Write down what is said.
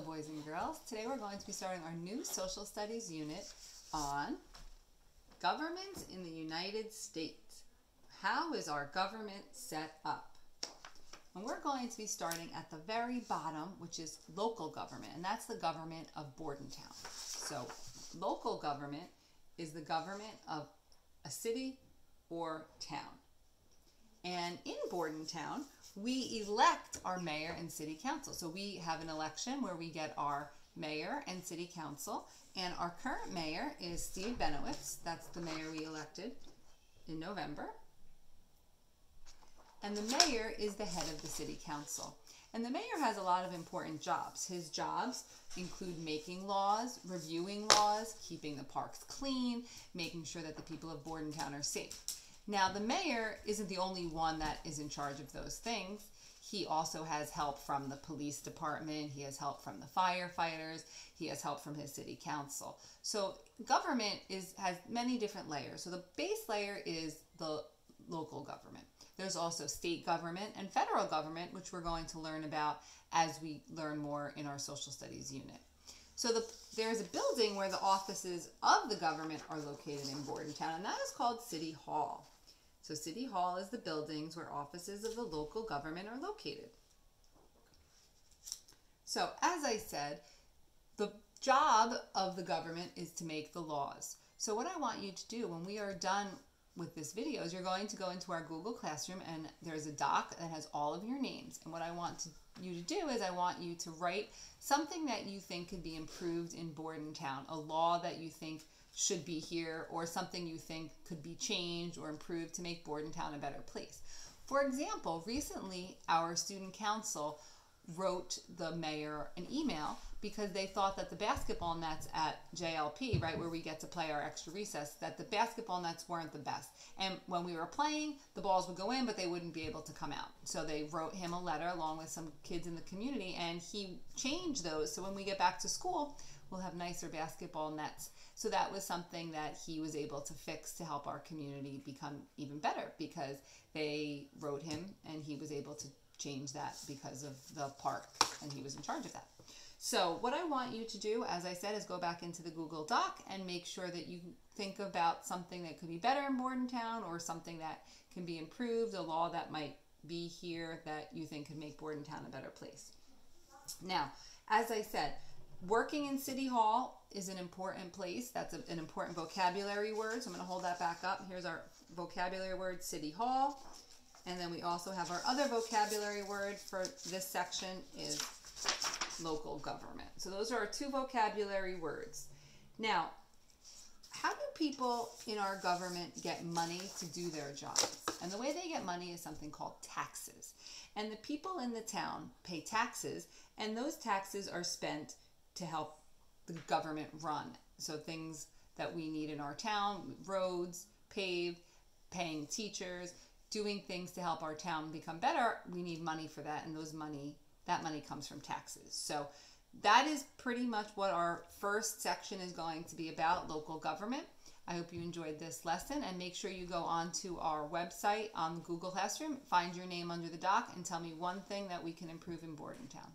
Hello boys and girls. Today we're going to be starting our new social studies unit on government in the United States. How is our government set up? And we're going to be starting at the very bottom, which is local government, and that's the government of Bordentown. So local government is the government of a city or town. And in Bordentown, we elect our mayor and city council. So we have an election where we get our mayor and city council. And our current mayor is Steve Benowitz. That's the mayor we elected in November. And the mayor is the head of the city council. And the mayor has a lot of important jobs. His jobs include making laws, reviewing laws, keeping the parks clean, making sure that the people of Bordentown are safe. Now, the mayor isn't the only one that is in charge of those things. He also has help from the police department. He has help from the firefighters. He has help from his city council. So government has many different layers. So the base layer is the local government. There's also state government and federal government, which we're going to learn about as we learn more in our social studies unit. So there's a building where the offices of the government are located in Bordentown, and that is called City Hall. So City Hall is the buildings where offices of the local government are located. So as I said, the job of the government is to make the laws. So what I want you to do when we are done with this video is you're going to go into our Google Classroom, and there's a doc that has all of your names. And what I want you to do is I want you to write something that you think could be improved in Bordentown, a law that you think should be here, or something you think could be changed or improved to make Bordentown a better place. For example, recently our student council wrote the mayor an email because they thought that the basketball nets at JLP, right, where we get to play our extra recess, that the basketball nets weren't the best. And when we were playing, the balls would go in, but they wouldn't be able to come out. So they wrote him a letter along with some kids in the community, and he changed those. So when we get back to school, we'll have nicer basketball nets. So that was something that he was able to fix to help our community become even better, because they wrote him and he was able to change that because of the park, and he was in charge of that. So what I want you to do, as I said, is go back into the Google Doc and make sure that you think about something that could be better in Bordentown, or something that can be improved, a law that might be here that you think could make Bordentown a better place. Now, as I said, working in City Hall is an important place. That's an important vocabulary word. So I'm going to hold that back up. Here's our vocabulary word, City Hall. And then we also have our other vocabulary word for this section is local government. So those are our two vocabulary words. Now, how do people in our government get money to do their jobs? And the way they get money is something called taxes. And the people in the town pay taxes, and those taxes are spent to help the government run. So things that we need in our town, roads, paved, paying teachers, doing things to help our town become better, we need money for that, and that money comes from taxes. So that is pretty much what our first section is going to be about, local government. I hope you enjoyed this lesson, and make sure you go onto our website on the Google Classroom, find your name under the doc, and tell me one thing that we can improve in Bordentown.